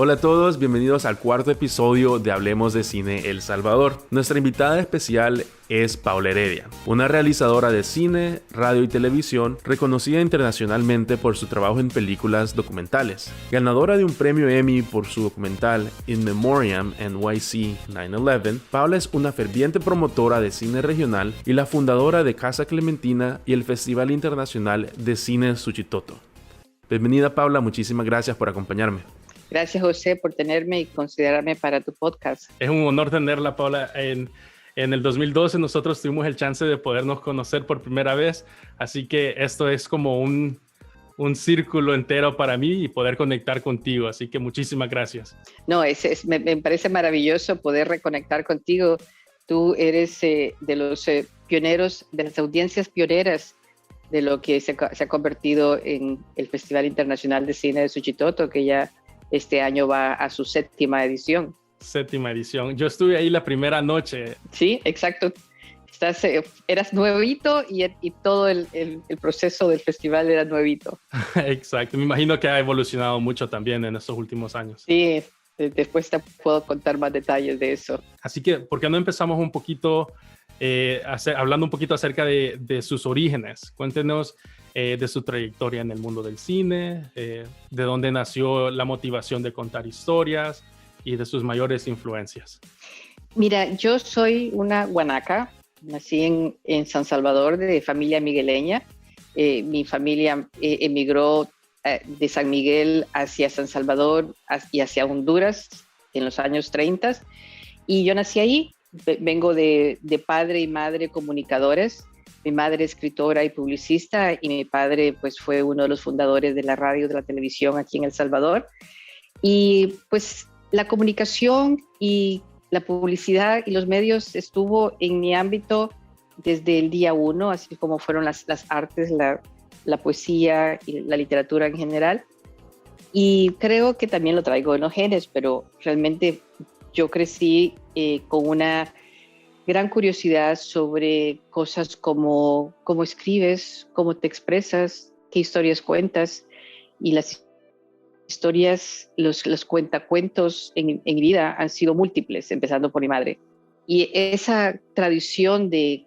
Hola a todos, bienvenidos al cuarto episodio de Hablemos de Cine El Salvador. Nuestra invitada especial es Paula Heredia, una realizadora de cine, radio y televisión reconocida internacionalmente por su trabajo en películas documentales. Ganadora de un premio Emmy por su documental In Memoriam NYC 9/11, Paula es una ferviente promotora de cine regional y la fundadora de Casa Clementina y el Festival Internacional de Cine Suchitoto. Bienvenida Paula, muchísimas gracias por acompañarme. Gracias, José, por tenerme y considerarme para tu podcast. Es un honor tenerla, Paula. En el 2012 nosotros tuvimos el chance de podernos conocer por primera vez, así que esto es como un círculo entero para mí y poder conectar contigo, así que muchísimas gracias. No, me parece maravilloso poder reconectar contigo. Tú eres de los pioneros, de las audiencias pioneras de lo que se ha convertido en el Festival Internacional de Cine de Suchitoto, que ya este año va a su séptima edición. Séptima edición. Yo estuve ahí la primera noche. Sí, exacto. Eras nuevito y todo el proceso del festival era nuevito. Exacto. Me imagino que ha evolucionado mucho también en estos últimos años. Sí, después te puedo contar más detalles de eso. Así que, ¿por qué no empezamos un poquito hablando un poquito acerca de sus orígenes? Cuéntenos de su trayectoria en el mundo del cine, de dónde nació la motivación de contar historias y de sus mayores influencias. Mira, yo soy una guanaca, nací en San Salvador de familia migueleña. Mi familia emigró de San Miguel hacia San Salvador y hacia Honduras en los años 30 y yo nací ahí. Vengo de padre y madre comunicadores. Mi madre escritora y publicista y mi padre pues fue uno de los fundadores de la radio y de la televisión aquí en El Salvador. Y pues la comunicación y la publicidad y los medios estuvo en mi ámbito desde el día uno, así como fueron las artes, la poesía y la literatura en general. Y creo que también lo traigo en los genes, pero realmente yo crecí con una gran curiosidad sobre cosas como cómo escribes, cómo te expresas, qué historias cuentas. Y las historias, los cuentacuentos en mi vida han sido múltiples, empezando por mi madre. Y esa tradición de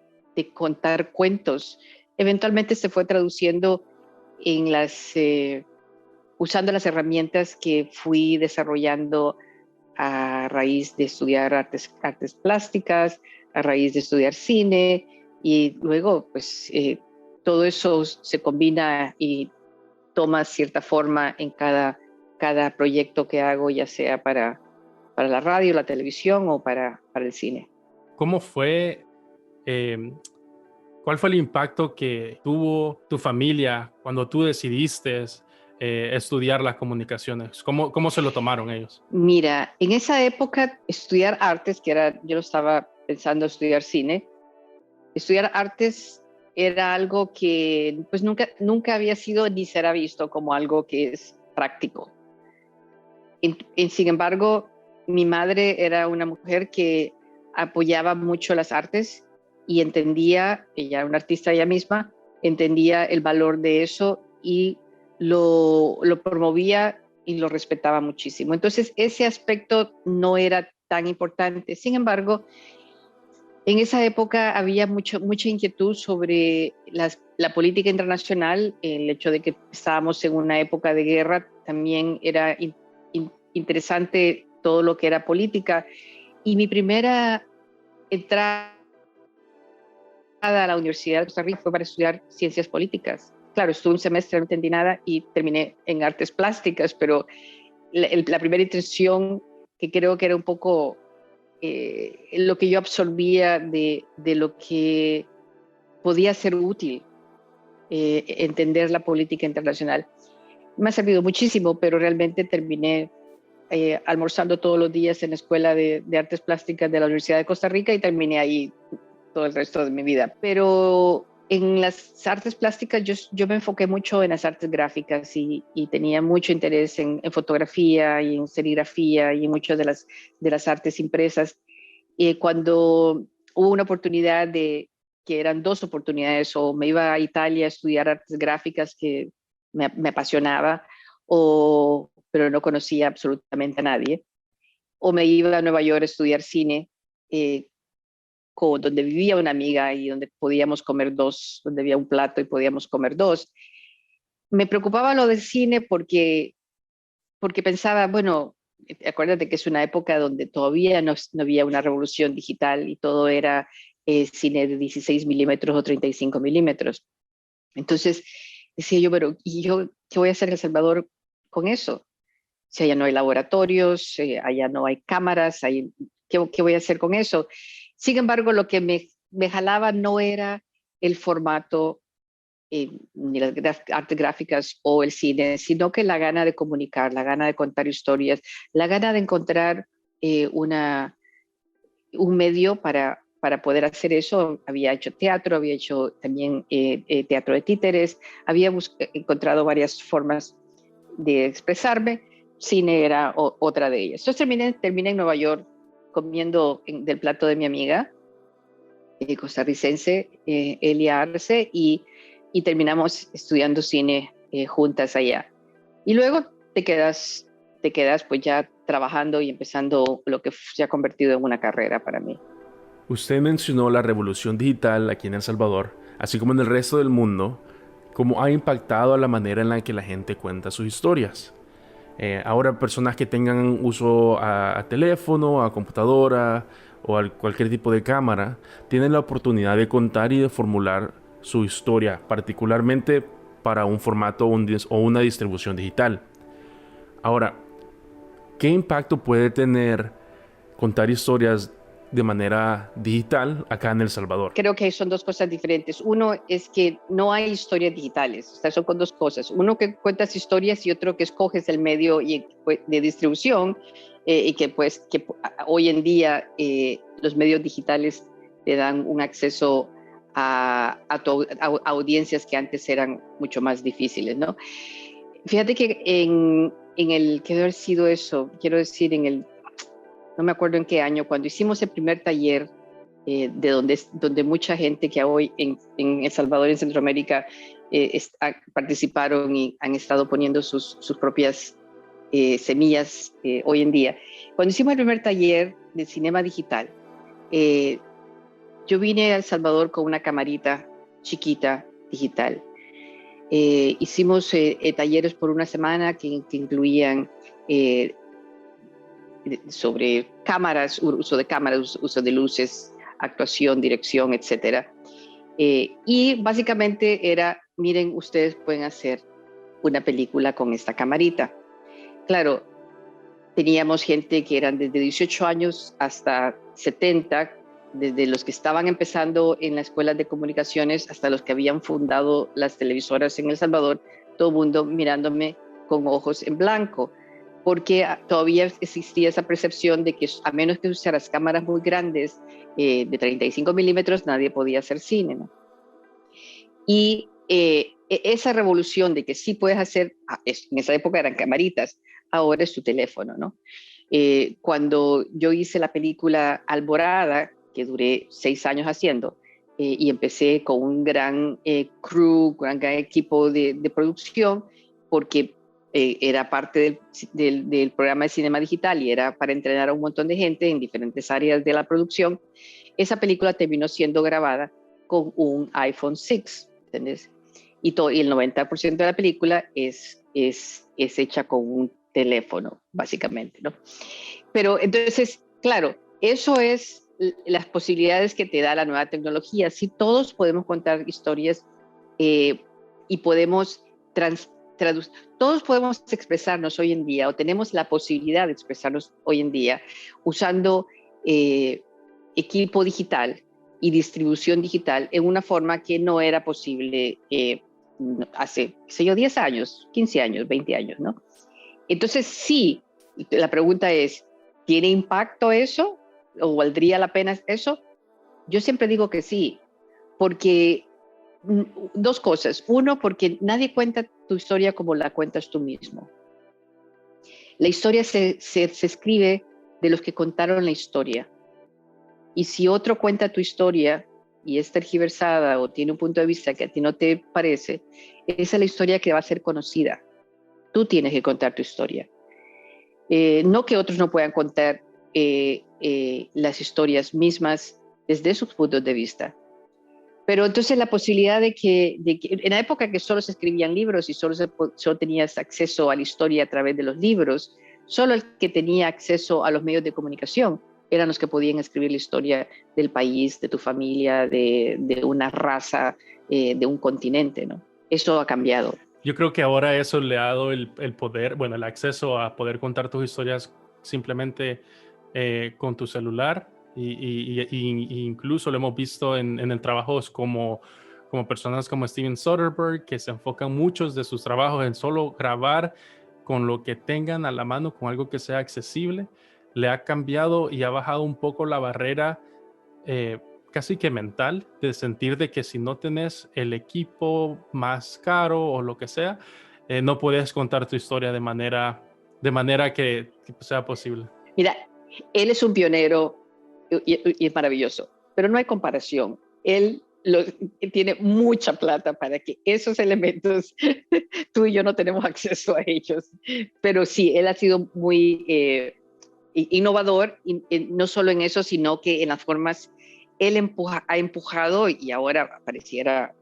contar cuentos eventualmente se fue traduciendo en usando las herramientas que fui desarrollando a raíz de estudiar artes plásticas, a raíz de estudiar cine, y luego pues todo eso se combina y toma cierta forma en cada proyecto que hago, ya sea para la radio, la televisión o para el cine. ¿Cómo fue, cuál fue el impacto que tuvo tu familia cuando tú decidiste estudiar las comunicaciones? ¿Cómo se lo tomaron ellos? Mira, en esa época estudiar artes, yo estaba pensando estudiar cine, estudiar artes era algo que pues nunca había sido ni será visto como algo que es práctico. Sin embargo, mi madre era una mujer que apoyaba mucho las artes y entendía, ella era una artista ella misma, entendía el valor de eso y lo promovía y lo respetaba muchísimo. Entonces, ese aspecto no era tan importante. Sin embargo, en esa época había mucha inquietud sobre la política internacional. El hecho de que estábamos en una época de guerra también era interesante, todo lo que era política. Y mi primera entrada a la Universidad de Costa Rica fue para estudiar ciencias políticas. Claro, estuve un semestre, no entendí nada y terminé en artes plásticas, pero la primera intención, que creo que era un poco lo que yo absorbía de lo que podía ser útil, entender la política internacional. Me ha servido muchísimo, pero realmente terminé almorzando todos los días en la Escuela de Artes Plásticas de la Universidad de Costa Rica y terminé ahí todo el resto de mi vida. Pero en las artes plásticas yo me enfoqué mucho en las artes gráficas y tenía mucho interés en fotografía y en serigrafía y en muchas de las artes impresas. Cuando hubo una oportunidad que eran dos oportunidades, o me iba a Italia a estudiar artes gráficas que me apasionaba, pero no conocía absolutamente a nadie, o me iba a Nueva York a estudiar cine, donde vivía una amiga y donde podíamos comer dos, donde había un plato y podíamos comer dos. Me preocupaba lo del cine porque pensaba, bueno, acuérdate que es una época donde todavía no había una revolución digital y todo era cine de 16 milímetros o 35 milímetros. Entonces decía yo, pero ¿y yo qué voy a hacer en El Salvador con eso? Si allá no hay laboratorios, allá no hay cámaras, ¿qué voy a hacer con eso? Sin embargo, lo que me jalaba no era el formato, ni las artes gráficas o el cine, sino que la gana de comunicar, la gana de contar historias, la gana de encontrar un medio para poder hacer eso. Había hecho teatro, había hecho también teatro de títeres, había encontrado varias formas de expresarme. Cine era otra de ellas. Entonces terminé en Nueva York comiendo del plato de mi amiga costarricense, Elia Arce, y terminamos estudiando cine juntas allá. Y luego te quedas pues ya trabajando y empezando lo que se ha convertido en una carrera para mí. Usted mencionó la revolución digital aquí en El Salvador, así como en el resto del mundo, cómo ha impactado a la manera en la que la gente cuenta sus historias. Ahora personas que tengan uso a teléfono, a computadora o a cualquier tipo de cámara, tienen la oportunidad de contar y de formular su historia, particularmente para un formato o una distribución digital. Ahora, ¿qué impacto puede tener contar historias de manera digital acá en El Salvador? Creo que son dos cosas diferentes. Uno es que no hay historias digitales, o sea, son con dos cosas. Uno que cuentas historias y otro que escoges el medio de distribución y que pues que hoy en día los medios digitales te dan un acceso a audiencias que antes eran mucho más difíciles, ¿no? Fíjate que ¿qué debe haber sido eso? Quiero decir, no me acuerdo en qué año, cuando hicimos el primer taller donde mucha gente que hoy en El Salvador y en Centroamérica participaron y han estado poniendo sus propias semillas hoy en día. Cuando hicimos el primer taller de cinema digital, yo vine a El Salvador con una camarita chiquita digital. Hicimos talleres por una semana que incluían sobre cámaras, uso de cámaras, uso de luces, actuación, dirección, etcétera. Y básicamente era, miren, ustedes pueden hacer una película con esta camarita. Claro, teníamos gente que eran desde 18 años hasta 70, desde los que estaban empezando en las escuelas de comunicaciones hasta los que habían fundado las televisoras en El Salvador, todo el mundo mirándome con ojos en blanco, porque todavía existía esa percepción de que a menos que usaras cámaras muy grandes de 35 milímetros, nadie podía hacer cine, ¿no? Y esa revolución de que sí puedes hacer, en esa época eran camaritas, ahora es tu teléfono, ¿no? Cuando yo hice la película Alborada, que duré 6 años haciendo, y empecé con un gran crew, un gran equipo de producción, porque era parte del programa de cinema digital y era para entrenar a un montón de gente en diferentes áreas de la producción. Esa película terminó siendo grabada con un iPhone 6, ¿entendés? Y el 90% de la película es hecha con un teléfono, básicamente, ¿no? Pero entonces, claro, eso es las posibilidades que te da la nueva tecnología. Si todos podemos contar historias y podemos todos podemos expresarnos hoy en día, o tenemos la posibilidad de expresarnos hoy en día usando equipo digital y distribución digital en una forma que no era posible hace, qué sé yo, 10 años, 15 años, 20 años, ¿no? Entonces, sí, la pregunta es, ¿tiene impacto eso? ¿O valdría la pena eso? Yo siempre digo que sí, porque dos cosas. Uno, porque nadie cuenta tu historia como la cuentas tú mismo. La historia se escribe de los que contaron la historia. Y si otro cuenta tu historia y es tergiversada o tiene un punto de vista que a ti no te parece, esa es la historia que va a ser conocida. Tú tienes que contar tu historia. No que otros no puedan contar las historias mismas desde sus puntos de vista. Pero entonces la posibilidad de que en la época que solo se escribían libros y solo tenías acceso a la historia a través de los libros, solo el que tenía acceso a los medios de comunicación eran los que podían escribir la historia del país, de tu familia, de una raza, de un continente, ¿no? Eso ha cambiado. Yo creo que ahora eso le ha dado el poder, bueno, el acceso a poder contar tus historias simplemente con tu celular y incluso lo hemos visto en el trabajos como personas como Steven Soderbergh, que se enfocan muchos de sus trabajos en solo grabar con lo que tengan a la mano, con algo que sea accesible. Le ha cambiado y ha bajado un poco la barrera casi que mental, de sentir de que si no tenés el equipo más caro o lo que sea, no puedes contar tu historia de manera que sea posible. Mira, él es un pionero y es maravilloso, pero no hay comparación. Él tiene mucha plata para que esos elementos, tú y yo no tenemos acceso a ellos. Pero sí, él ha sido muy innovador, no solo en eso, sino que en las formas, él ha empujado y ahora pareciera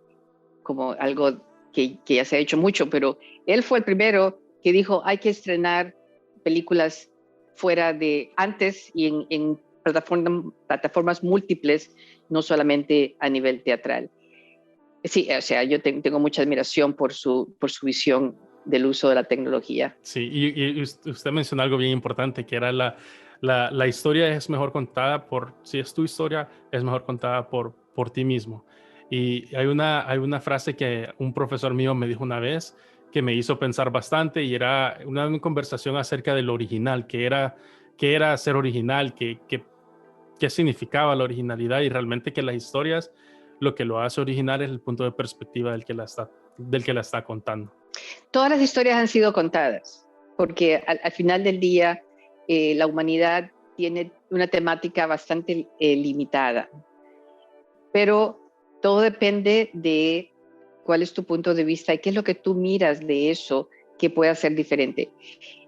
como algo que ya se ha hecho mucho, pero él fue el primero que dijo hay que estrenar películas fuera de antes y en plataformas múltiples, no solamente a nivel teatral. Sí, o sea, yo tengo mucha admiración por su visión del uso de la tecnología. Sí, y usted mencionó algo bien importante, que era la historia es mejor contada si es tu historia, es mejor contada por ti mismo. Y hay una frase que un profesor mío me dijo una vez que me hizo pensar bastante y era una conversación acerca de lo original, qué era ser original, qué significaba la originalidad y realmente que las historias, lo que lo hace original es el punto de perspectiva del que la está contando. Todas las historias han sido contadas, porque al final del día la humanidad tiene una temática bastante limitada, pero todo depende de cuál es tu punto de vista y qué es lo que tú miras de eso que pueda ser diferente.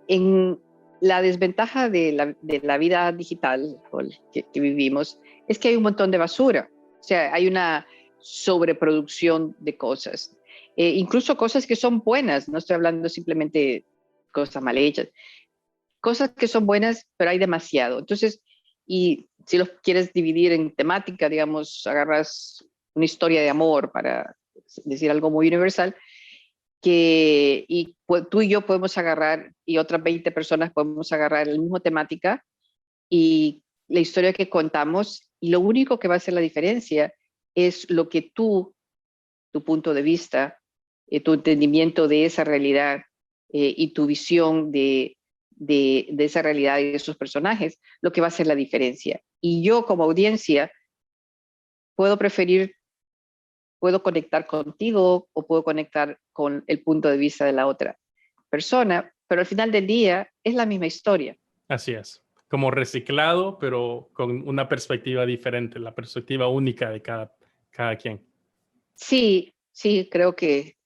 En la desventaja de la vida digital que vivimos es que hay un montón de basura, o sea, hay una sobreproducción de cosas. Incluso cosas que son buenas, no estoy hablando simplemente de cosas mal hechas, cosas que son buenas, pero hay demasiado. Entonces, y si los quieres dividir en temática, digamos, agarras una historia de amor, para decir algo muy universal, tú y yo podemos agarrar, y otras 20 personas podemos agarrar la misma temática y la historia que contamos, y lo único que va a hacer la diferencia es lo que tu punto de vista, tu entendimiento de esa realidad y tu visión de esa realidad y de esos personajes, lo que va a hacer la diferencia. Y yo como audiencia puedo conectar contigo o puedo conectar con el punto de vista de la otra persona, pero al final del día es la misma historia. Así es, como reciclado, pero con una perspectiva diferente, la perspectiva única de cada quien. Sí, creo que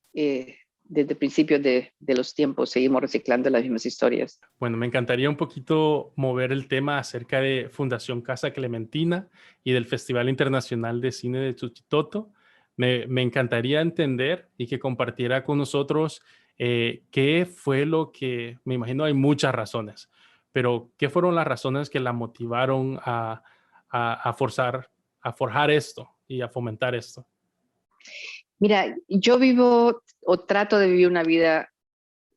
desde principios de los tiempos seguimos reciclando las mismas historias. Bueno, me encantaría un poquito mover el tema acerca de Fundación Casa Clementina y del Festival Internacional de Cine de Chuchitoto. Me encantaría entender y que compartiera con nosotros qué fue lo que, me imagino hay muchas razones, pero qué fueron las razones que la motivaron a forjar esto y a fomentar esto. Mira, yo vivo o trato de vivir una vida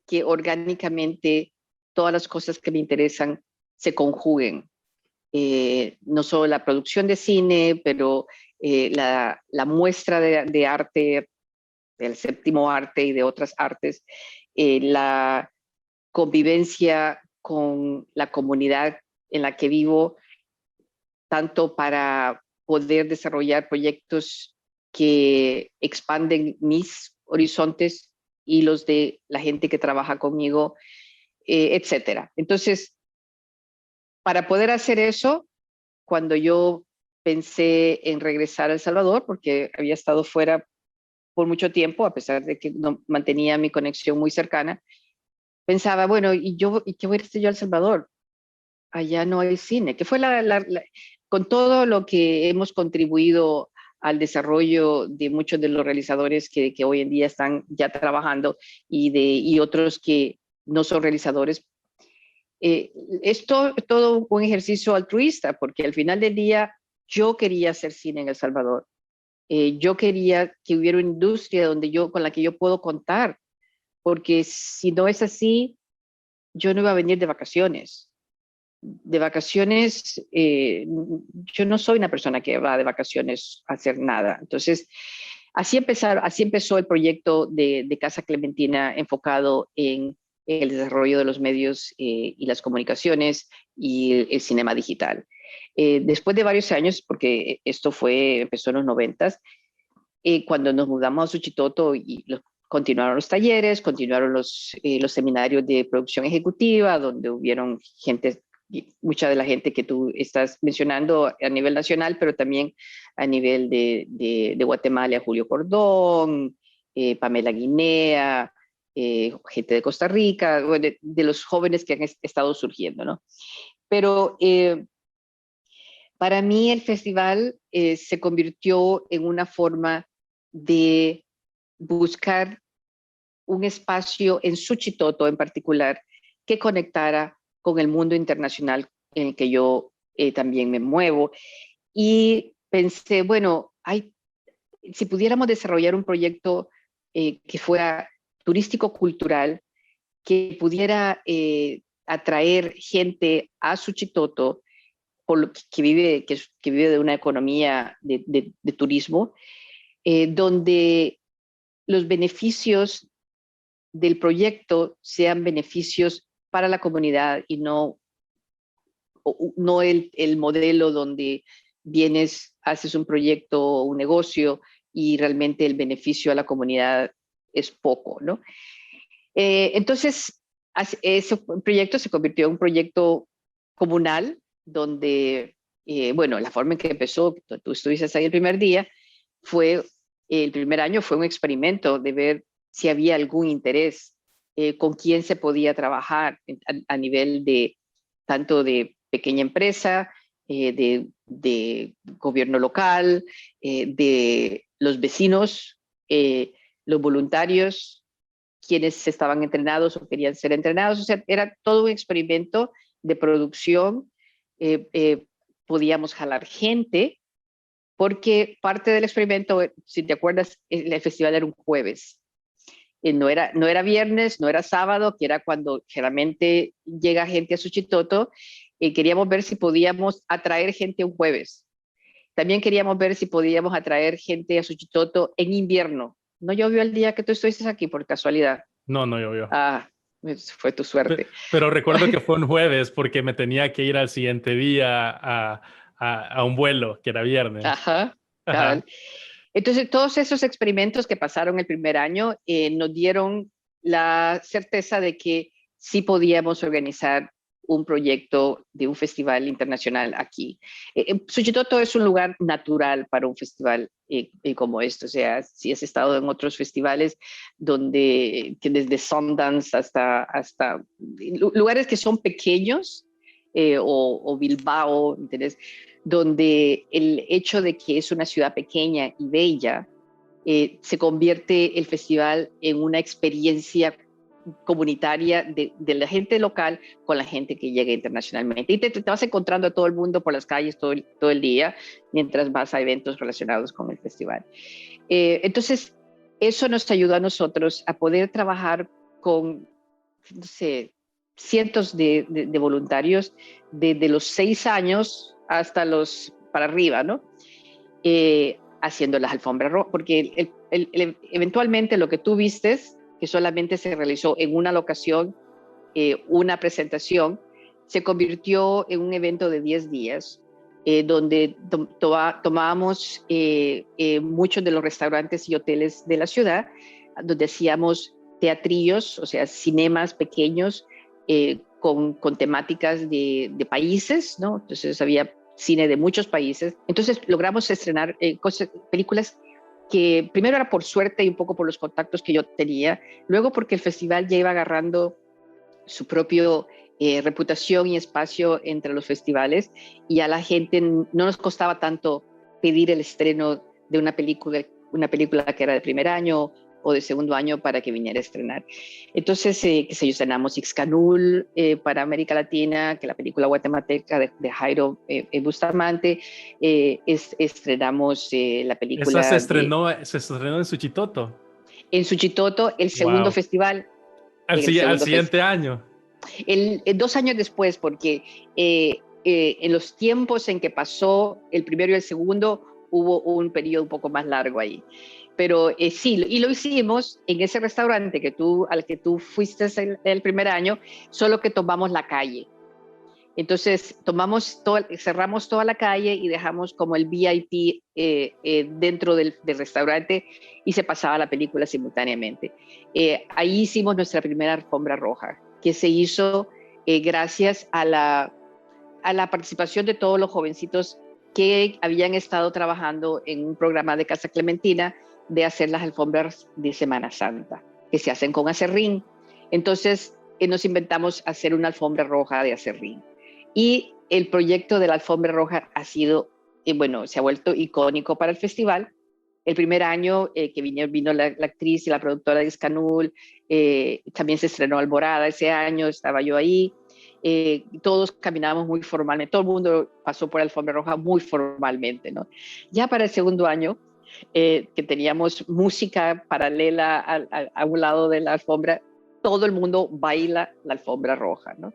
que orgánicamente todas las cosas que me interesan se conjuguen. No solo la producción de cine, pero la muestra de arte, del séptimo arte y de otras artes, la convivencia con la comunidad en la que vivo, tanto para poder desarrollar proyectos que expanden mis horizontes y los de la gente que trabaja conmigo, etcétera. Entonces, para poder hacer eso, cuando yo pensé en regresar a El Salvador porque había estado fuera por mucho tiempo, a pesar de que no mantenía mi conexión muy cercana. Pensaba, bueno, ¿y qué voy a hacer yo a El Salvador? Allá no hay cine, que fue con todo lo que hemos contribuido al desarrollo de muchos de los realizadores que hoy en día están ya trabajando y otros que no son realizadores. Es todo un ejercicio altruista, porque al final del día yo quería hacer cine en El Salvador. Yo quería que hubiera una industria con la que yo puedo contar, porque si no es así, yo no iba a venir de vacaciones. De vacaciones, yo no soy una persona que va de vacaciones a hacer nada. Entonces, así empezó el proyecto de Casa Clementina, enfocado en el desarrollo de los medios y las comunicaciones y el cinema digital. Después de varios años, porque empezó en los 90, cuando nos mudamos a Suchitoto y continuaron los talleres, continuaron los seminarios de producción ejecutiva, donde hubieron mucha de la gente que tú estás mencionando a nivel nacional, pero también a nivel de Guatemala, Julio Cordón, Pamela Guinea, gente de Costa Rica, de los jóvenes que han estado surgiendo, ¿no? Pero para mí el festival se convirtió en una forma de buscar un espacio en Suchitoto en particular que conectara con el mundo internacional en el que yo también me muevo. Y pensé, bueno, si pudiéramos desarrollar un proyecto que fuera turístico-cultural, que pudiera atraer gente a Suchitoto, que vive de una economía de turismo, donde los beneficios del proyecto sean beneficios para la comunidad y no el modelo donde vienes, haces un proyecto o un negocio y realmente el beneficio a la comunidad es poco, ¿no? Entonces, ese proyecto se convirtió en un proyecto comunal donde, bueno, la forma en que empezó, tú estuviste ahí el primer día, el primer año fue un experimento de ver si había algún interés, con quién se podía trabajar a nivel tanto de pequeña empresa, de gobierno local, de los vecinos, los voluntarios, quienes estaban entrenados o querían ser entrenados. O sea, era todo un experimento de producción. Podíamos jalar gente, porque parte del experimento, si te acuerdas, el festival era un jueves. No era viernes, no era sábado, que era cuando generalmente llega gente a Suchitoto. Queríamos ver si podíamos atraer gente un jueves. También queríamos ver si podíamos atraer gente a Suchitoto en invierno. ¿No llovió el día que tú estuviste aquí por casualidad? No, no llovió. Ah, fue tu suerte. Pero recuerdo que fue un jueves porque me tenía que ir al siguiente día a un vuelo, que era viernes. Ajá. Ajá. Entonces, todos esos experimentos que pasaron el primer año nos dieron la certeza de que sí podíamos organizar un proyecto de un festival internacional aquí. Suchitoto es un lugar natural para un festival como este. O sea, si has estado en otros festivales que desde Sundance hasta lugares que son pequeños, o Bilbao, ¿entendés? Donde el hecho de que es una ciudad pequeña y bella, se convierte el festival en una experiencia comunitaria de la gente local con la gente que llega internacionalmente. Y te vas encontrando a todo el mundo por las calles todo el día, mientras vas a eventos relacionados con el festival. Entonces, eso nos ayudó a nosotros a poder trabajar con, no sé, cientos de voluntarios desde los 6 años hasta para arriba, ¿no? Haciendo las alfombras rojas, porque eventualmente lo que tú vistes, que solamente se realizó en una locación, una presentación, se convirtió en un evento de 10 días, donde tomábamos muchos de los restaurantes y hoteles de la ciudad, donde hacíamos teatrillos, o sea, cinemas pequeños, con temáticas de países, ¿no? Entonces había cine de muchos países. Entonces logramos estrenar películas que primero era por suerte y un poco por los contactos que yo tenía, luego porque el festival ya iba agarrando su propio reputación y espacio entre los festivales, y a la gente no nos costaba tanto pedir el estreno de una película que era de primer año o de segundo año para que viniera a estrenar. Entonces, estrenamos Ixcanul para América Latina, que la película guatemalteca de Jairo Bustamante, estrenamos la película... Esa se estrenó en Suchitoto. En Suchitoto, el segundo festival. Al siguiente año. 2 años después, porque en los tiempos en que pasó el primero y el segundo, hubo un periodo un poco más largo ahí. Pero sí, y lo hicimos en ese restaurante al que tú fuiste el primer año, solo que tomamos la calle. Entonces cerramos toda la calle y dejamos como el VIP dentro del restaurante, y se pasaba la película simultáneamente. Ahí hicimos nuestra primera alfombra roja, que se hizo gracias a la participación de todos los jovencitos que habían estado trabajando en un programa de Casa Clementina de hacer las alfombras de Semana Santa, que se hacen con acerrín. Entonces nos inventamos hacer una alfombra roja de acerrín. Y el proyecto de la alfombra roja ha sido, se ha vuelto icónico para el festival. El primer año que vino la actriz y la productora de Ixcanul, también se estrenó Alborada ese año, estaba yo ahí. Todos caminábamos muy formalmente, todo el mundo pasó por la alfombra roja muy formalmente, ¿no? Ya para el segundo año, que teníamos música paralela a un lado de la alfombra, todo el mundo baila la alfombra roja, ¿no?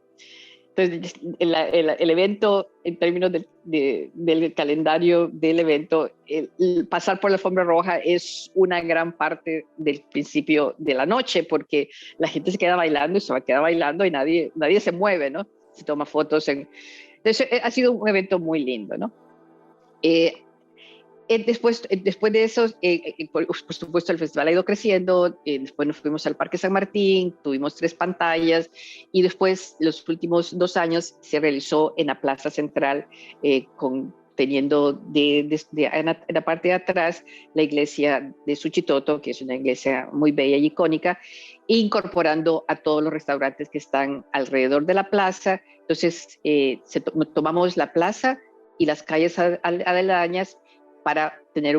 Entonces, el evento, en términos del calendario del evento, el pasar por la alfombra roja es una gran parte del principio de la noche, porque la gente se queda bailando y se va a quedar bailando y nadie se mueve, ¿no? Se toma fotos. Entonces, ha sido un evento muy lindo, ¿no? Después de eso, por supuesto, el festival ha ido creciendo. Después nos fuimos al Parque San Martín, tuvimos 3 pantallas, y después, los últimos 2 años, se realizó en la Plaza Central, teniendo en la parte de atrás la iglesia de Suchitoto, que es una iglesia muy bella y icónica, incorporando a todos los restaurantes que están alrededor de la plaza. Entonces, tomamos la plaza y las calles aledañas para tener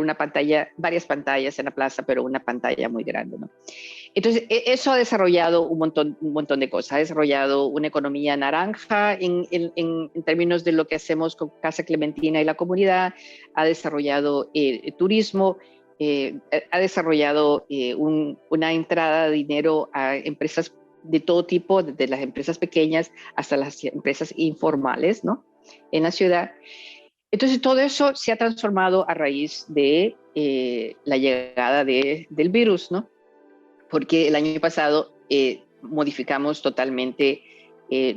varias pantallas en la plaza, pero una pantalla muy grande, ¿no? Entonces, eso ha desarrollado un montón de cosas. Ha desarrollado una economía naranja en términos de lo que hacemos con Casa Clementina y la comunidad. Ha desarrollado turismo, ha desarrollado una entrada de dinero a empresas de todo tipo, desde las empresas pequeñas hasta las empresas informales, ¿no?, en la ciudad. Entonces, todo eso se ha transformado a raíz de la llegada del virus, ¿no? Porque el año pasado modificamos totalmente el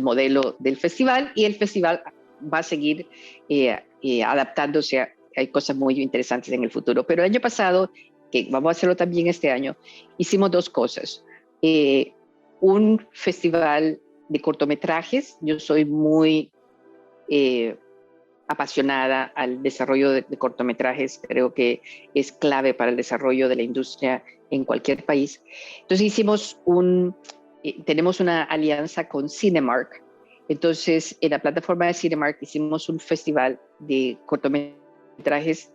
modelo del festival, y el festival va a seguir adaptándose. Hay cosas muy interesantes en el futuro. Pero el año pasado, que vamos a hacerlo también este año, hicimos 2 cosas. Un festival de cortometrajes. Yo soy muy apasionada al desarrollo de cortometrajes. Creo que es clave para el desarrollo de la industria en cualquier país. Entonces tenemos una alianza con Cinemark. Entonces, en la plataforma de Cinemark hicimos un festival de cortometrajes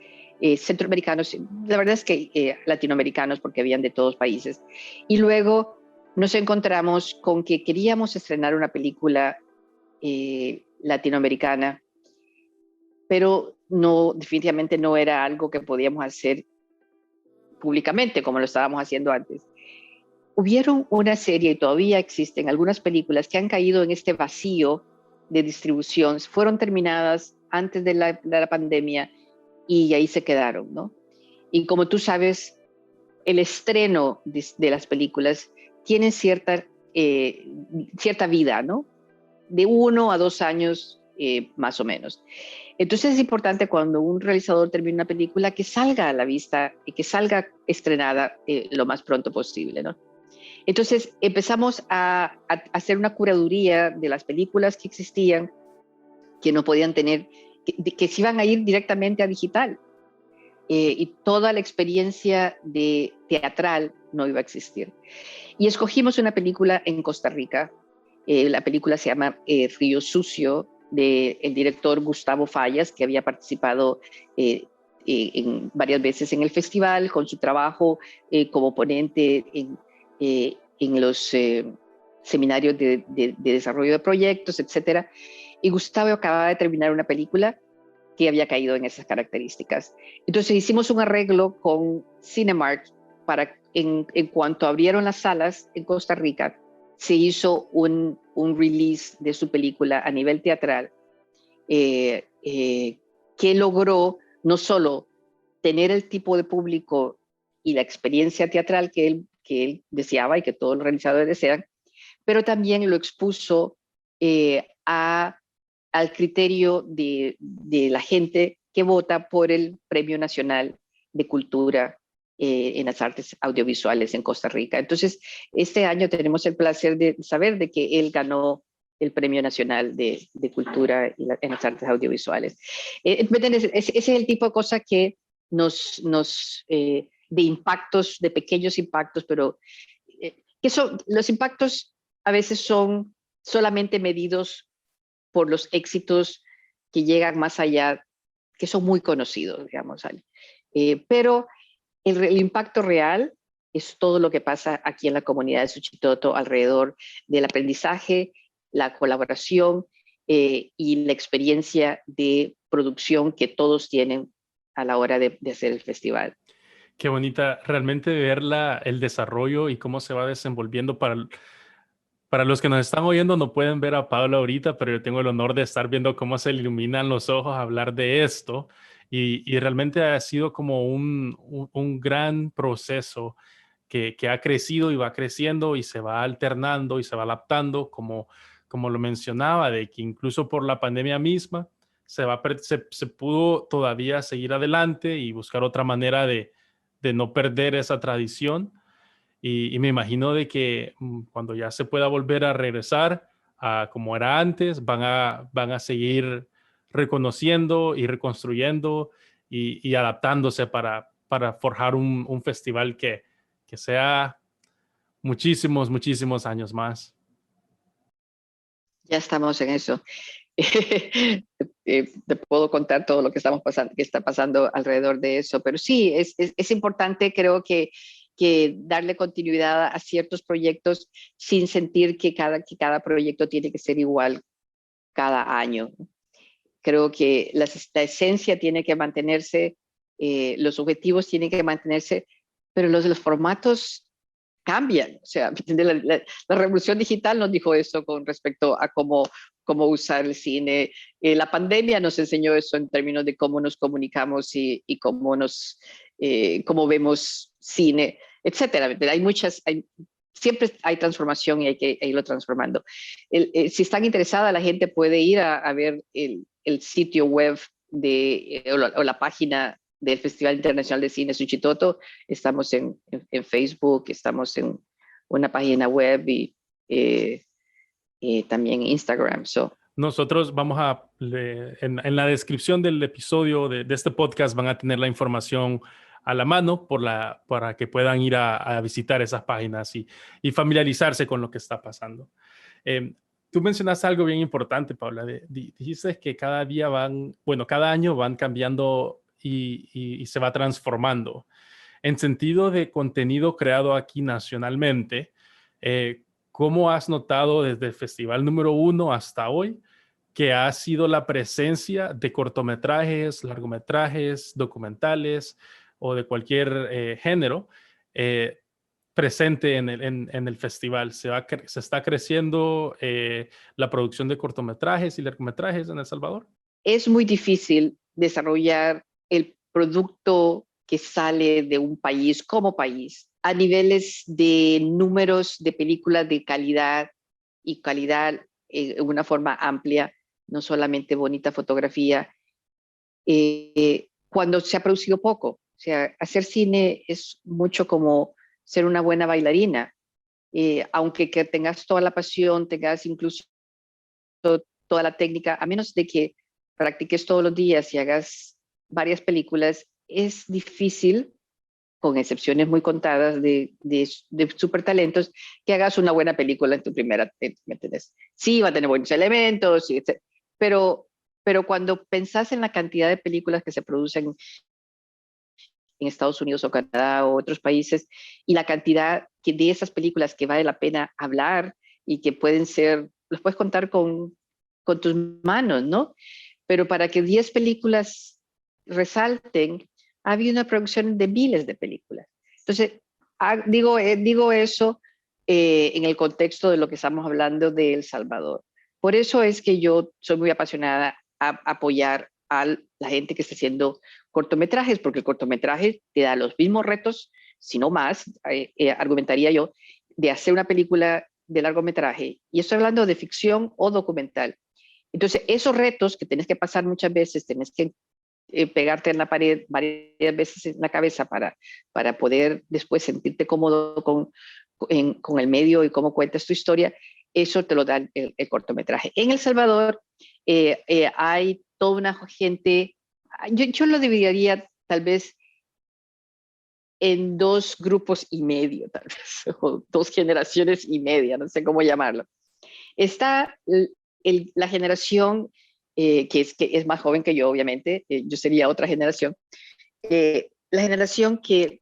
centroamericanos, la verdad es que latinoamericanos, porque habían de todos países. Y luego nos encontramos con que queríamos estrenar una película latinoamericana, pero definitivamente no era algo que podíamos hacer públicamente como lo estábamos haciendo antes. Hubieron una serie, y todavía existen algunas películas que han caído en este vacío de distribución, fueron terminadas antes de la pandemia y ahí se quedaron, ¿no? Y como tú sabes, el estreno de las películas tiene cierta vida, ¿no?, de 1 a 2 años más o menos. Entonces es importante, cuando un realizador termina una película, que salga a la vista y que salga estrenada lo más pronto posible, ¿no? Entonces empezamos a hacer una curaduría de las películas que existían que no podían tener, que se iban a ir directamente a digital. Y toda la experiencia de teatral no iba a existir. Y escogimos una película en Costa Rica. La película se llama Río Sucio, del director Gustavo Fallas, que había participado varias veces en el festival con su trabajo como ponente en los seminarios de desarrollo de proyectos, etc. Y Gustavo acababa de terminar una película que había caído en esas características. Entonces hicimos un arreglo con Cinemark para, en cuanto abrieron las salas en Costa Rica, se hizo un release de su película a nivel teatral que logró no solo tener el tipo de público y la experiencia teatral que él deseaba y que todos los realizadores desean, pero también lo expuso al criterio de la gente que vota por el Premio Nacional de Cultura en las Artes Audiovisuales en Costa Rica. Entonces, este año tenemos el placer de saber de que él ganó el Premio Nacional de Cultura en las Artes Audiovisuales. Ese es el tipo de cosa que de impactos, de pequeños impactos, pero los impactos a veces son solamente medidos por los éxitos que llegan más allá, que son muy conocidos, digamos. Pero el impacto real es todo lo que pasa aquí en la comunidad de Suchitoto alrededor del aprendizaje, la colaboración y la experiencia de producción que todos tienen a la hora de hacer el festival. Qué bonita realmente ver el desarrollo y cómo se va desenvolviendo para los que nos están oyendo. No pueden ver a Paula ahorita, pero yo tengo el honor de estar viendo cómo se le iluminan los ojos a hablar de esto. Y realmente ha sido como un gran proceso que ha crecido y va creciendo y se va alternando y se va adaptando, como lo mencionaba, de que incluso por la pandemia misma se pudo todavía seguir adelante y buscar otra manera de no perder esa tradición. Y me imagino de que cuando ya se pueda volver a regresar a como era antes, van a seguir reconociendo y reconstruyendo y adaptándose para forjar un festival que sea muchísimos, muchísimos años más. Ya estamos en eso. Te puedo contar todo lo que que está pasando alrededor de eso, pero sí, es importante, creo que darle continuidad a ciertos proyectos sin sentir que cada proyecto tiene que ser igual cada año. Creo que la esencia tiene que mantenerse, los objetivos tienen que mantenerse, pero los formatos cambian. O sea, la revolución digital nos dijo eso con respecto a cómo usar el cine. La pandemia nos enseñó eso en términos de cómo nos comunicamos y cómo vemos cine, etcétera. Siempre hay transformación y hay que irlo transformando. Si están interesadas, la gente puede ir a ver el sitio web o la página del Festival Internacional de Cine Suchitoto. Estamos en Facebook, estamos en una página web y también Instagram. Nosotros en la descripción del episodio de este podcast van a tener la información a la mano para que puedan ir a visitar esas páginas y familiarizarse con lo que está pasando. Tú mencionaste algo bien importante, Paula. Dijiste que cada año van cambiando y se va transformando. En sentido de contenido creado aquí nacionalmente, ¿cómo has notado desde el festival número 1 hasta hoy que ha sido la presencia de cortometrajes, largometrajes, documentales o de cualquier género presente en el festival? ¿Se está creciendo la producción de cortometrajes y largometrajes en El Salvador? Es muy difícil desarrollar el producto que sale de un país como país a niveles de números de películas de calidad y calidad en una forma amplia, no solamente bonita fotografía, cuando se ha producido poco. O sea, hacer cine es mucho como ser una buena bailarina. Aunque que tengas toda la pasión, tengas incluso toda la técnica, a menos de que practiques todos los días y hagas varias películas, es difícil, con excepciones muy contadas de super talentos, que hagas una buena película en tu primera, ¿me entiendes? Sí, va a tener buenos elementos, pero cuando pensás en la cantidad de películas que se producen en Estados Unidos o Canadá o otros países, y la cantidad de esas películas que vale la pena hablar y que pueden ser, los puedes contar con tus manos, ¿no? Pero para que 10 películas resalten, ha habido una producción de miles de películas. Entonces, digo eso en el contexto de lo que estamos hablando de El Salvador. Por eso es que yo soy muy apasionada a apoyar a la gente que está haciendo cortometrajes, porque el cortometraje te da los mismos retos, si no más, argumentaría yo, de hacer una película de largometraje. Y estoy hablando de ficción o documental. Entonces, esos retos que tenés que pasar muchas veces, tenés que pegarte en la pared varias veces en la cabeza para poder después sentirte cómodo con el medio y cómo cuentas tu historia, eso te lo da el cortometraje. En El Salvador hay toda una gente, yo lo dividiría tal vez en 2 grupos y medio, tal vez, o 2 generaciones y media, no sé cómo llamarlo. Está la generación que es más joven que yo, obviamente, yo sería otra generación, la generación que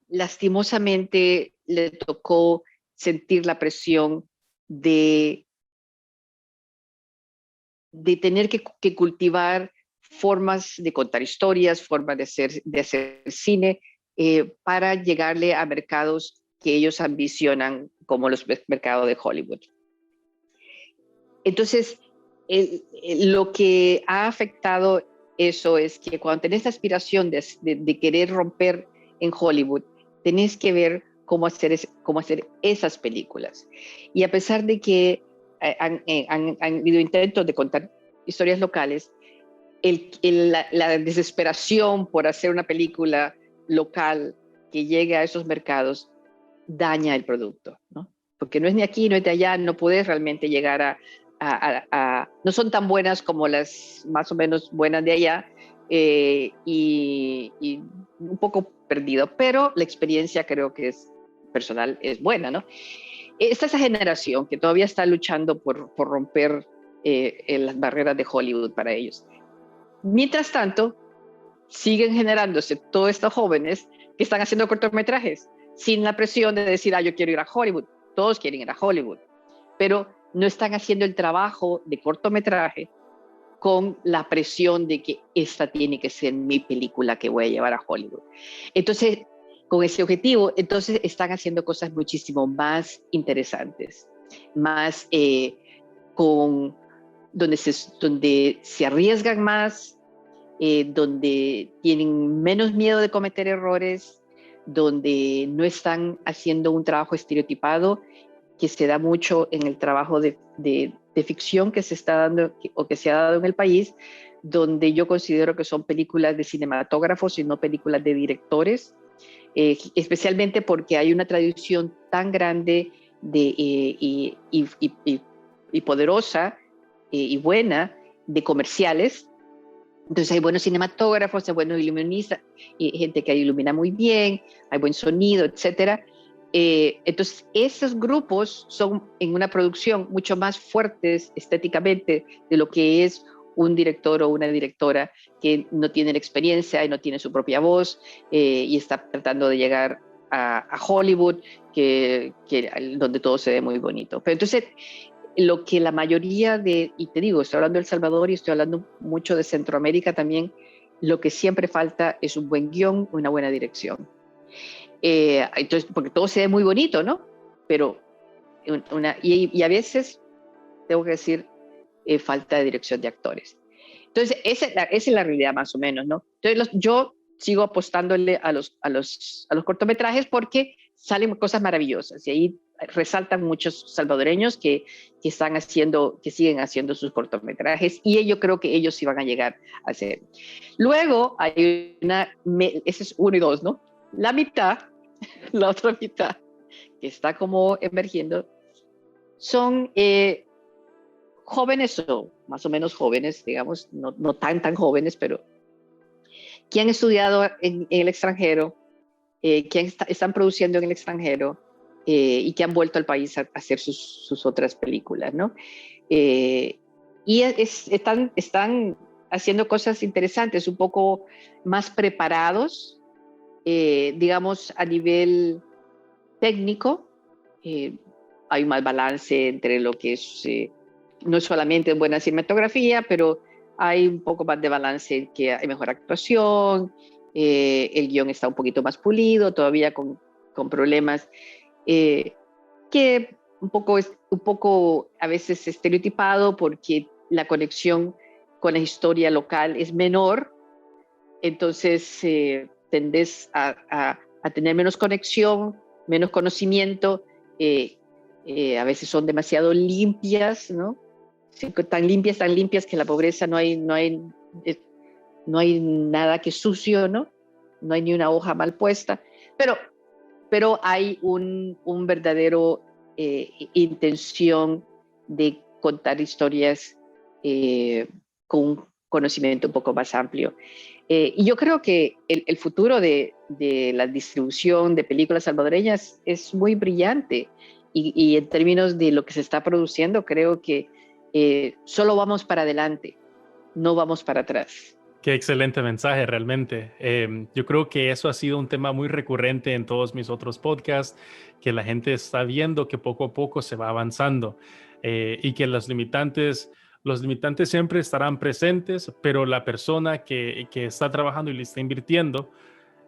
lastimosamente le tocó sentir la presión de tener que cultivar formas de contar historias, formas de hacer cine, para llegarle a mercados que ellos ambicionan, como los mercados de Hollywood. Entonces, lo que ha afectado eso es que cuando tenés la aspiración de querer romper en Hollywood, tenés que ver cómo hacer esas películas. Y a pesar de que han habido intentos de contar historias locales, la desesperación por hacer una película local que llegue a esos mercados daña el producto, ¿no? Porque no es ni aquí, no es de allá, no puedes realmente llegar no son tan buenas como las más o menos buenas de allá, y un poco perdido, pero la experiencia creo que es personal, es buena, ¿no? Esta es esa generación que todavía está luchando por romper las barreras de Hollywood para ellos. Mientras tanto, siguen generándose todos estos jóvenes que están haciendo cortometrajes sin la presión de decir, yo quiero ir a Hollywood. Todos quieren ir a Hollywood, pero no están haciendo el trabajo de cortometraje con la presión de que esta tiene que ser mi película que voy a llevar a Hollywood. Entonces, con ese objetivo, entonces están haciendo cosas muchísimo más interesantes, más donde se arriesgan más, donde tienen menos miedo de cometer errores, donde no están haciendo un trabajo estereotipado que se da mucho en el trabajo de ficción que se está dando o que se ha dado en el país, donde yo considero que son películas de cinematógrafos y no películas de directores, especialmente porque hay una tradición tan grande y poderosa y buena de comerciales. Entonces hay buenos cinematógrafos, hay buenos iluministas, y gente que ilumina muy bien, hay buen sonido, etcétera. Entonces esos grupos son en una producción mucho más fuertes estéticamente de lo que es un director o una directora que no tiene experiencia y no tiene su propia voz, y está tratando de llegar a Hollywood, donde todo se ve muy bonito. Pero entonces lo que la mayoría y te digo, estoy hablando de El Salvador y estoy hablando mucho de Centroamérica también, lo que siempre falta es un buen guión, una buena dirección. Entonces, porque todo se ve muy bonito, ¿no? Pero y a veces, tengo que decir, falta de dirección de actores. Entonces, esa es la realidad más o menos, ¿no? Entonces, yo sigo apostándole a los cortometrajes porque salen cosas maravillosas y ahí resaltan muchos salvadoreños que siguen haciendo sus cortometrajes, y yo creo que ellos sí van a llegar a hacer. Luego hay ese es 1 y 2, ¿no? La mitad, la otra mitad que está como emergiendo, son jóvenes o más o menos jóvenes, digamos, no tan jóvenes, pero que han estudiado en el extranjero, que están produciendo en el extranjero y que han vuelto al país a hacer sus otras películas, ¿no? Y están haciendo cosas interesantes, un poco más preparados, digamos, a nivel técnico. Hay más balance entre lo que es, no solamente buena cinematografía, pero hay un poco más de balance en que hay mejor actuación, el guión está un poquito más pulido, todavía con problemas que un poco a veces estereotipado porque la conexión con la historia local es menor, entonces tendés a tener menos conexión, menos conocimiento, a veces son demasiado limpias, ¿no? Sí, tan limpias que la pobreza no hay nada que sucio, ¿no? No hay ni una hoja mal puesta, pero hay un verdadero intención de contar historias con un conocimiento un poco más amplio. Y yo creo que el futuro de la distribución de películas salvadoreñas es muy brillante y en términos de lo que se está produciendo, creo que solo vamos para adelante, no vamos para atrás. Qué excelente mensaje, realmente. Yo creo que eso ha sido un tema muy recurrente en todos mis otros podcasts, que la gente está viendo que poco a poco se va avanzando y que los limitantes siempre estarán presentes, pero la persona que está trabajando y le está invirtiendo,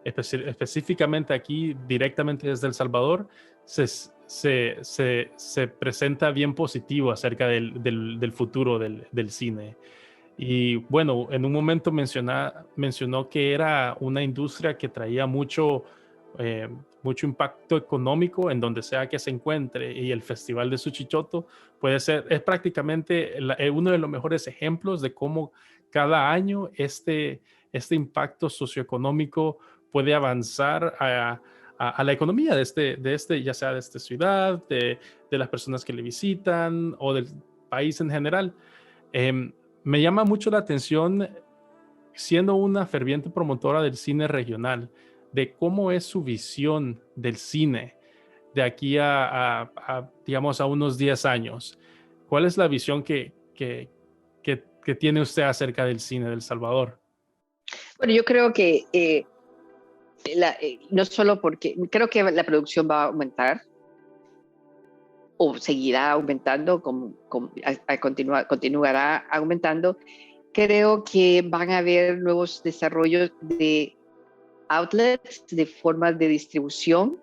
específicamente aquí, directamente desde El Salvador, se presenta bien positivo acerca del futuro del cine. Y bueno, en un momento mencionó que era una industria que traía mucho impacto económico en donde sea que se encuentre, y el Festival de Suchichoto es prácticamente uno de los mejores ejemplos de cómo cada año este impacto socioeconómico puede avanzar a la economía ya sea de esta ciudad, de las personas que le visitan o del país en general. Me llama mucho la atención, siendo una ferviente promotora del cine regional, de cómo es su visión del cine de aquí digamos, a unos 10 años. ¿Cuál es la visión que tiene usted acerca del cine de El Salvador? Bueno, yo creo que no solo porque creo que la producción va a aumentar o seguirá aumentando, continuará aumentando. Creo que van a haber nuevos desarrollos de outlets, de formas de distribución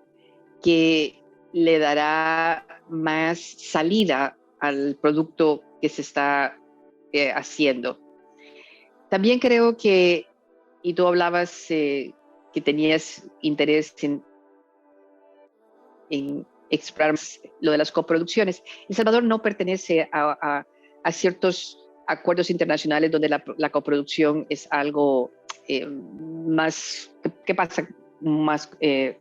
que le dará más salida al producto que se está haciendo. También creo que, y tú hablabas que tenías interés en explorar lo de las coproducciones. El Salvador no pertenece a ciertos acuerdos internacionales donde la coproducción es algo más que pasa más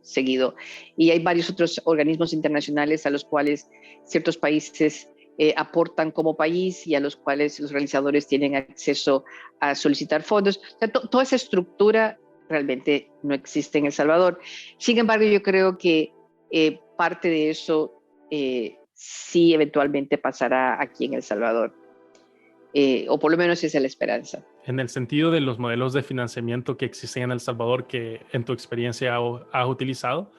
seguido. Y hay varios otros organismos internacionales a los cuales ciertos países aportan como país y a los cuales los realizadores tienen acceso a solicitar fondos. O sea, toda esa estructura realmente no existe en El Salvador. Sin embargo, yo creo que parte de eso sí eventualmente pasará aquí en El Salvador, o por lo menos esa es la esperanza. En el sentido de los modelos de financiamiento que existen en El Salvador, que en tu experiencia has utilizado,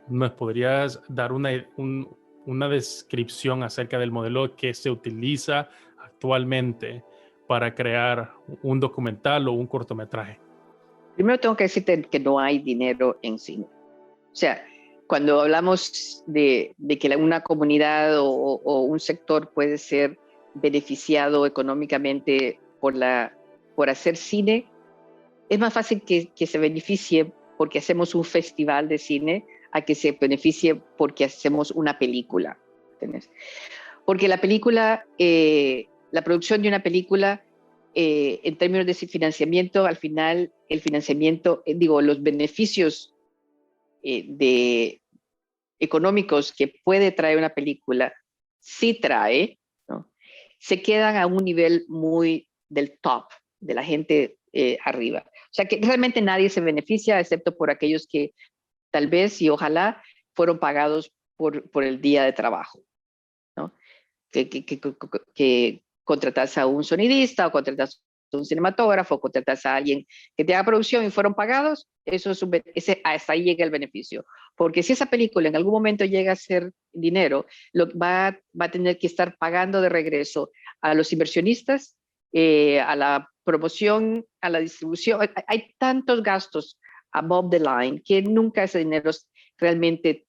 ¿nos podrías dar una descripción acerca del modelo que se utiliza actualmente para crear un documental o un cortometraje? Primero tengo que decirte que no hay dinero en cine. O sea, cuando hablamos de que una comunidad o un sector puede ser beneficiado económicamente por hacer cine, es más fácil que se beneficie porque hacemos un festival de cine a que se beneficie porque hacemos una película. ¿Entiendes? Porque la producción de una película, en términos de financiamiento, al final el financiamiento, los beneficios económicos que puede traer una película, sí trae, ¿no? se quedan a un nivel muy del top, de la gente arriba. O sea que realmente nadie se beneficia, excepto por aquellos que tal vez y ojalá fueron pagados por el día de trabajo, ¿no? Que contratas a un sonidista o contratas a un cinematógrafo o contratas a alguien que te haga producción y fueron pagados, eso es hasta ahí llega el beneficio. Porque si esa película en algún momento llega a ser dinero, va a tener que estar pagando de regreso a los inversionistas, a la promoción, a la distribución. Hay tantos gastos above the line que nunca ese dinero realmente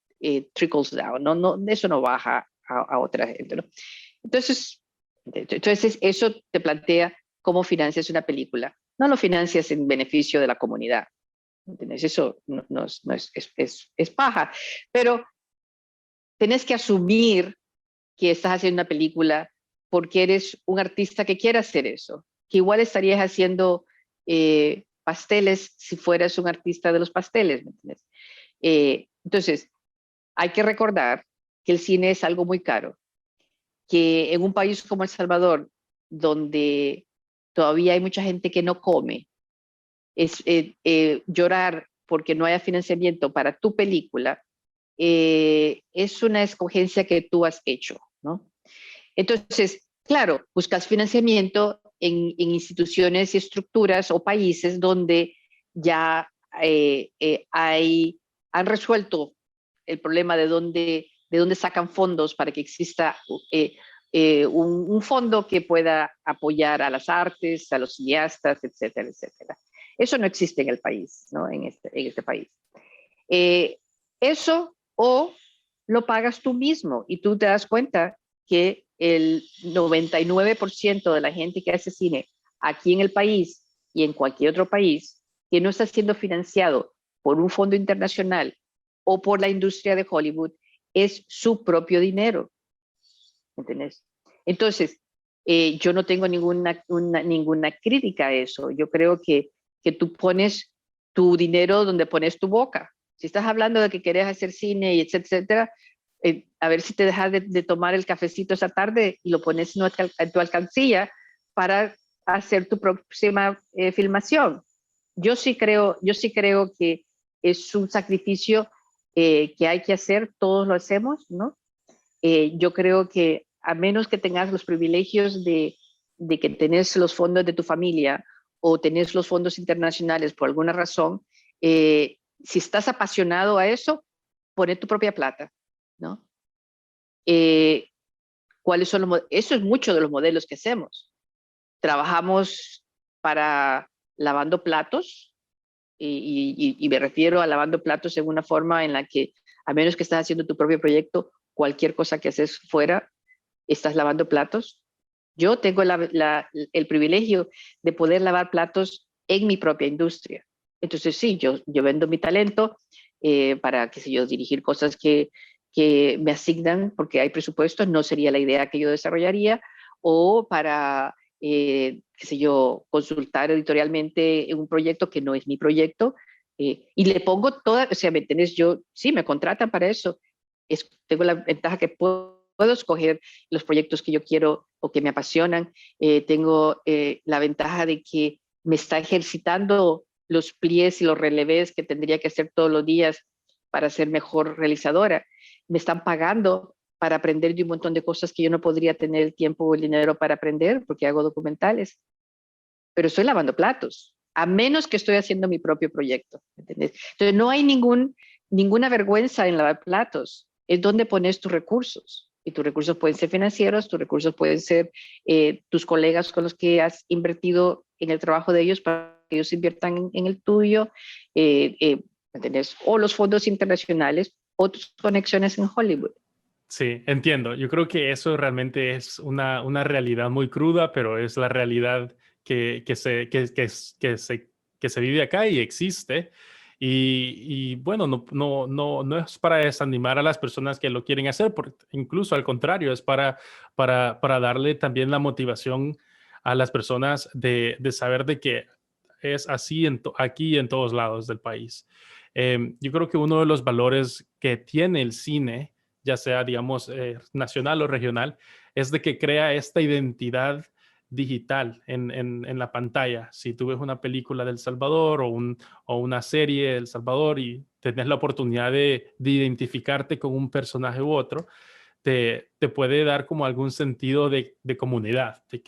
trickles down, ¿no? Eso no baja a otra gente, ¿no? Entonces, eso te plantea cómo financias una película. No lo financias en beneficio de la comunidad. ¿Entiendes? Eso no es paja. Pero tenés que asumir que estás haciendo una película porque eres un artista que quiere hacer eso. Que igual estarías haciendo pasteles si fueras un artista de los pasteles. ¿Me entiendes? Entonces, hay que recordar que el cine es algo muy caro, que en un país como El Salvador, donde todavía hay mucha gente que no come, llorar porque no haya financiamiento para tu película, es una escogencia que tú has hecho, ¿no? Entonces, claro, buscas financiamiento en instituciones y estructuras o países donde ya han resuelto el problema de dónde sacan fondos para que exista un fondo que pueda apoyar a las artes, a los cineastas, etcétera, etcétera. Eso no existe en el país, ¿no? En este país. Eso o lo pagas tú mismo y tú te das cuenta que el 99% de la gente que hace cine aquí en el país y en cualquier otro país que no está siendo financiado por un fondo internacional o por la industria de Hollywood es su propio dinero. ¿Entendés? Entonces, yo no tengo ninguna crítica a eso. Yo creo que tú pones tu dinero donde pones tu boca. Si estás hablando de que querés hacer cine y etcétera, a ver si te dejas de tomar el cafecito esa tarde y lo pones en tu alcancía para hacer tu próxima filmación. Yo sí creo que es un sacrificio que hay que hacer, todos lo hacemos, ¿no? Yo creo que a menos que tengas los privilegios de que tenés los fondos de tu familia o tenés los fondos internacionales por alguna razón, si estás apasionado a eso, poné tu propia plata, ¿no? Eso es mucho de los modelos que hacemos. Trabajamos para lavando platos y me refiero a lavando platos en una forma en la que, a menos que estés haciendo tu propio proyecto, cualquier cosa que haces fuera, estás lavando platos. Yo tengo el privilegio de poder lavar platos en mi propia industria. Entonces sí, yo vendo mi talento para, qué sé yo, dirigir cosas que me asignan porque hay presupuestos, no sería la idea que yo desarrollaría, o para, qué sé yo, consultar editorialmente en un proyecto que no es mi proyecto, y le pongo toda, o sea, ¿me entiendes? Yo, sí, me contratan para eso. Tengo la ventaja que puedo escoger los proyectos que yo quiero o que me apasionan. Tengo la ventaja de que me está ejercitando los pliés y los relevés que tendría que hacer todos los días para ser mejor realizadora. Me están pagando para aprender de un montón de cosas que yo no podría tener el tiempo o el dinero para aprender porque hago documentales. Pero estoy lavando platos, a menos que estoy haciendo mi propio proyecto. ¿Entendés? Entonces no hay ninguna vergüenza en lavar platos. Es donde pones tus recursos. Y tus recursos pueden ser financieros, tus recursos pueden ser tus colegas con los que has invertido en el trabajo de ellos para que ellos inviertan en el tuyo, ¿entendés? O los fondos internacionales o tus conexiones en Hollywood. Sí, entiendo. Yo creo que eso realmente es una realidad muy cruda, pero es la realidad que se vive acá y existe. Y bueno, no es para desanimar a las personas que lo quieren hacer, incluso al contrario, es para darle también la motivación a las personas de saber de que es así aquí y en todos lados del país. Yo creo que uno de los valores que tiene el cine, ya sea, digamos, nacional o regional, es de que crea esta identidad digital en la pantalla. Si tú ves una película de El Salvador o una serie de El Salvador y tenés la oportunidad de identificarte con un personaje u otro, te puede dar como algún sentido de comunidad, de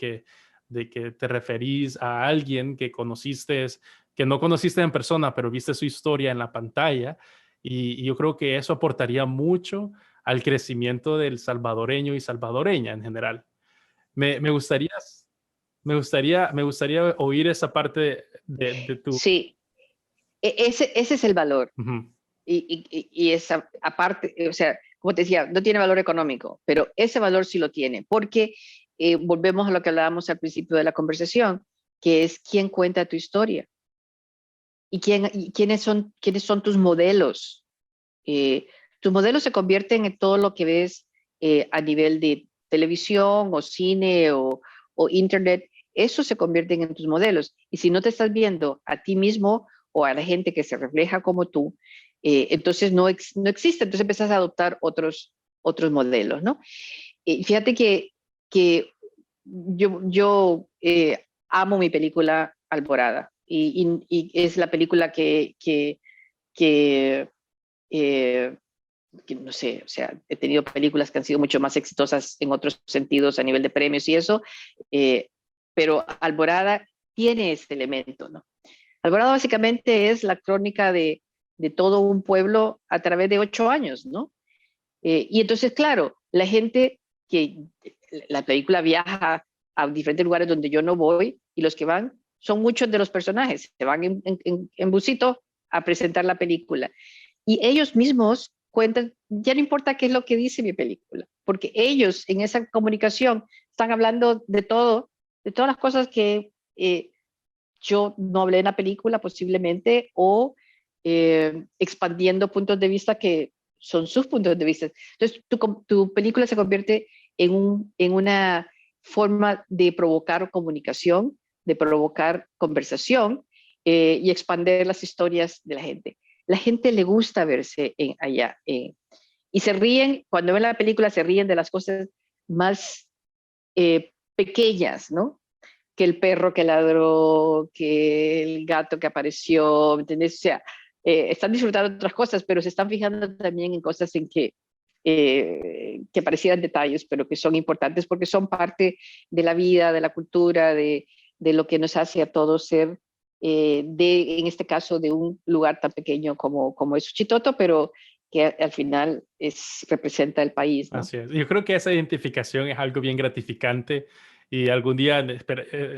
que te referís a alguien que conociste, que no conociste en persona, pero viste su historia en la pantalla. Y yo creo que eso aportaría mucho al crecimiento del salvadoreño y salvadoreña en general. Me gustaría, me gustaría oír esa parte de tu... Sí, ese es el valor. Ujú, Y esa aparte, o sea, como te decía, no tiene valor económico, pero ese valor sí lo tiene, porque volvemos a lo que hablábamos al principio de la conversación, que es quién cuenta tu historia y quiénes son tus modelos. Tus modelos se convierten en todo lo que ves a nivel de televisión o cine o internet. Eso se convierten en tus modelos. Y si no te estás viendo a ti mismo o a la gente que se refleja como tú, entonces no existe. Entonces empiezas a adoptar otros modelos, ¿no? Fíjate que yo amo mi película Alborada y es la película que eh, que no sé, o sea, he tenido películas que han sido mucho más exitosas en otros sentidos a nivel de premios y eso, eh, pero Alborada tiene este elemento, ¿no? Alborada básicamente es la crónica de todo un pueblo a través de 8 años, ¿no? Y entonces, claro, la gente que la película viaja a diferentes lugares donde yo no voy y los que van son muchos de los personajes, se van en busito a presentar la película. Y ellos mismos cuentan, ya no importa qué es lo que dice mi película, porque ellos en esa comunicación están hablando de todo, de todas las cosas que yo no hablé en la película posiblemente, o expandiendo puntos de vista que son sus puntos de vista. Entonces, tu película se convierte en una forma de provocar comunicación, de provocar conversación y expandir las historias de la gente. La gente le gusta verse allá y se ríen, cuando ven la película se ríen de las cosas más pequeñas, ¿no? Que el perro que ladró, que el gato que apareció, ¿me entiendes? O sea, están disfrutando de otras cosas, pero se están fijando también en cosas en que parecieran detalles, pero que son importantes porque son parte de la vida, de la cultura, de lo que nos hace a todos ser, en este caso, de un lugar tan pequeño como es Uchitoto, pero que al final representa el país, ¿no? así es. Yo creo que esa identificación es algo bien gratificante y algún día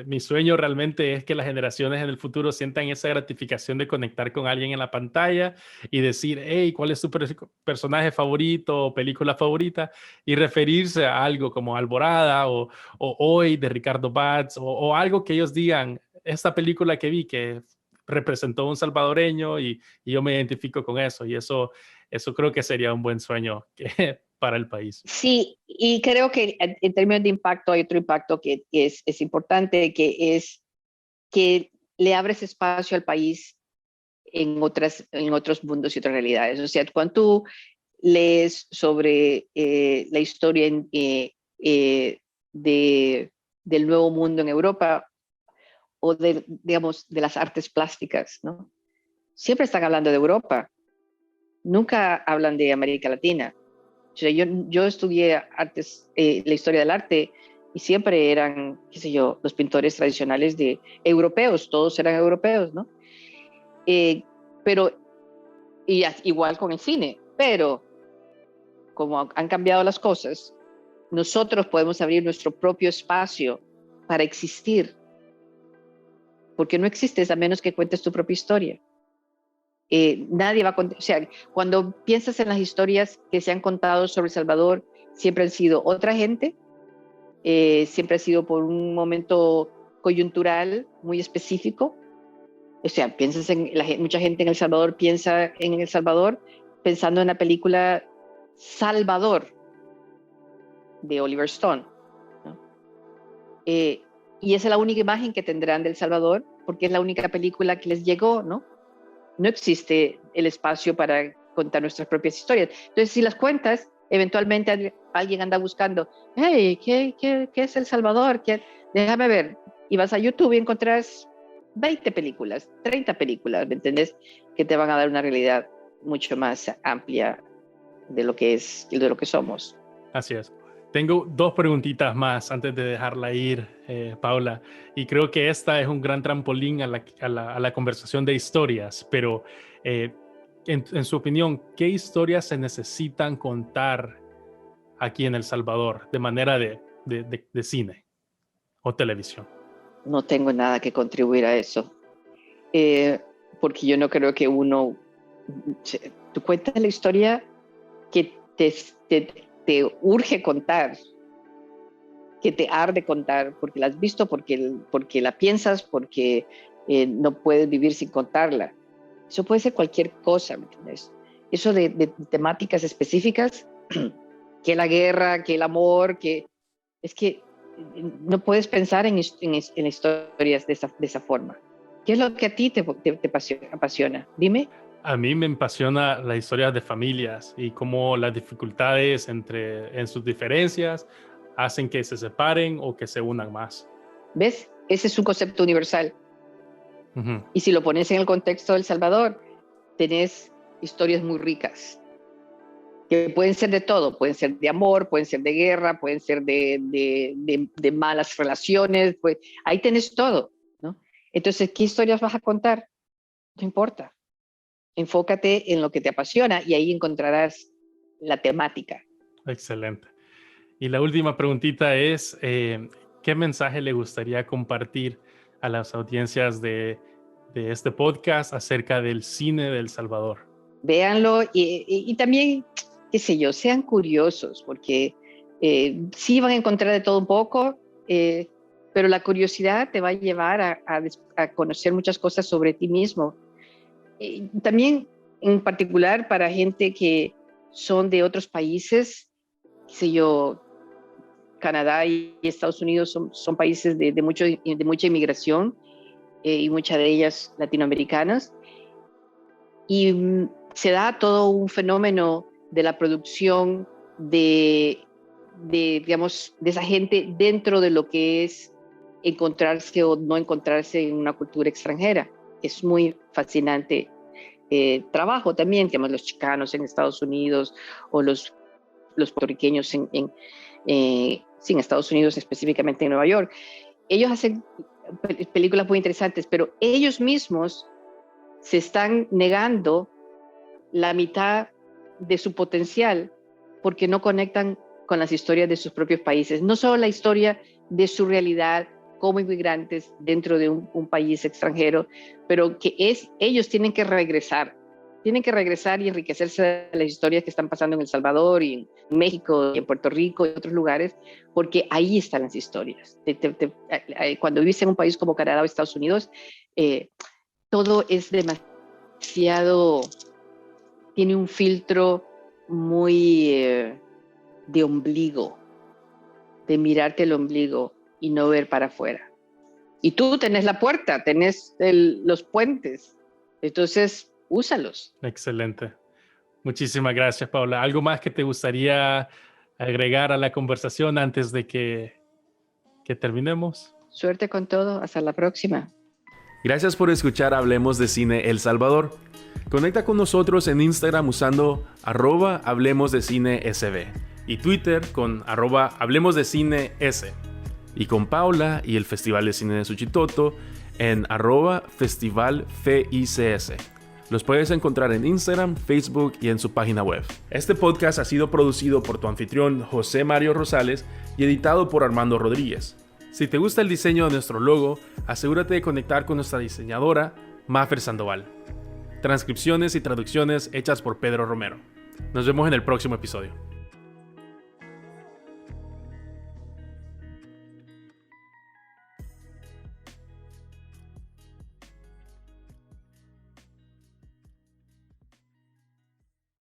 mi sueño realmente es que las generaciones en el futuro sientan esa gratificación de conectar con alguien en la pantalla y decir, hey, ¿cuál es tu personaje favorito o película favorita? Y referirse a algo como Alborada o Hoy de Ricardo Batz o algo que ellos digan, esta película que vi que representó a un salvadoreño y yo me identifico con eso y eso creo que sería un buen sueño para el país. Sí, y creo que en términos de impacto hay otro impacto que es importante, que es que le abres espacio al país en otros mundos y otras realidades. O sea, cuando tú lees sobre la historia de, del nuevo mundo en Europa o digamos, de las artes plásticas, ¿no? Siempre están hablando de Europa, nunca hablan de América Latina. O sea, yo estudié artes, la historia del arte y siempre eran, qué sé yo, los pintores tradicionales de europeos, todos eran europeos, ¿no? Eh, pero, igual con el cine, pero como han cambiado las cosas, nosotros podemos abrir nuestro propio espacio para existir, porque no existes a menos que cuentes tu propia historia. Nadie va a contar, o sea, cuando piensas en las historias que se han contado sobre El Salvador, siempre han sido otra gente, siempre ha sido por un momento coyuntural muy específico. O sea, piensas en mucha gente en El Salvador piensa en El Salvador pensando en la película Salvador de Oliver Stone, ¿no? Y esa es la única imagen que tendrán de El Salvador porque es la única película que les llegó, ¿no? No existe el espacio para contar nuestras propias historias. Entonces, si las cuentas, eventualmente alguien anda buscando, hey, ¿qué es El Salvador? Déjame ver. Y vas a YouTube y encontrás 20 películas, 30 películas, ¿me entendés? Que te van a dar una realidad mucho más amplia de lo que es y de lo que somos. Así es. Tengo 2 preguntitas más antes de dejarla ir, Paula, y creo que esta es un gran trampolín a la conversación de historias, pero en su opinión, ¿qué historias se necesitan contar aquí en El Salvador de manera de cine o televisión? No tengo nada que contribuir a eso, porque yo no creo que tú cuentas la historia que te urge contar, que te arde contar, porque la has visto, porque la piensas, porque no puedes vivir sin contarla. Eso puede ser cualquier cosa, ¿me entiendes? Eso de temáticas específicas, que la guerra, que el amor, es que no puedes pensar en historias de esa forma. ¿Qué es lo que a ti te apasiona? Dime. A mí me apasiona la historia de familias y cómo las dificultades en sus diferencias hacen que se separen o que se unan más. ¿Ves? Ese es un concepto universal. Uh-huh. Y si lo pones en el contexto de El Salvador, tenés historias muy ricas, que pueden ser de todo, pueden ser de amor, pueden ser de guerra, pueden ser de malas relaciones, pues ahí tenés todo, ¿no? Entonces, ¿qué historias vas a contar? No importa. Enfócate en lo que te apasiona y ahí encontrarás la temática. Excelente. Y la última preguntita es, ¿qué mensaje le gustaría compartir a las audiencias de este podcast acerca del cine de El Salvador? Véanlo y también, qué sé yo, sean curiosos, porque sí van a encontrar de todo un poco, pero la curiosidad te va a llevar a conocer muchas cosas sobre ti mismo. También, en particular, para gente que son de otros países, qué sé yo, Canadá y Estados Unidos son países de mucha inmigración y muchas de ellas latinoamericanas. Y se da todo un fenómeno de la producción digamos, de esa gente dentro de lo que es encontrarse o no encontrarse en una cultura extranjera. Es muy fascinante trabajo también, digamos, los chicanos en Estados Unidos o los puertorriqueños en Estados Unidos, específicamente en Nueva York. Ellos hacen películas muy interesantes, pero ellos mismos se están negando la mitad de su potencial porque no conectan con las historias de sus propios países. No solo la historia de su realidad como inmigrantes dentro de un país extranjero, pero que ellos tienen que regresar y enriquecerse de las historias que están pasando en El Salvador y en México y en Puerto Rico y otros lugares, porque ahí están las historias. Cuando vives en un país como Canadá o Estados Unidos, todo es demasiado, tiene un filtro muy de ombligo, de mirarte el ombligo y no ver para afuera. Y tú tenés la puerta, tenés los puentes, entonces úsalos. Excelente. Muchísimas gracias, Paula. ¿Algo más que te gustaría agregar a la conversación antes de que terminemos? Suerte con todo. Hasta la próxima. Gracias por escuchar Hablemos de Cine El Salvador. Conecta con nosotros en Instagram usando @HablemosDeCineSB y Twitter con @HablemosDeCineS. Y con Paula y el Festival de Cine de Suchitoto en @FestivalFICS. Los puedes encontrar en Instagram, Facebook y en su página web. Este podcast ha sido producido por tu anfitrión José Mario Rosales y editado por Armando Rodríguez. Si te gusta el diseño de nuestro logo, asegúrate de conectar con nuestra diseñadora, Mafer Sandoval. Transcripciones y traducciones hechas por Pedro Romero. Nos vemos en el próximo episodio.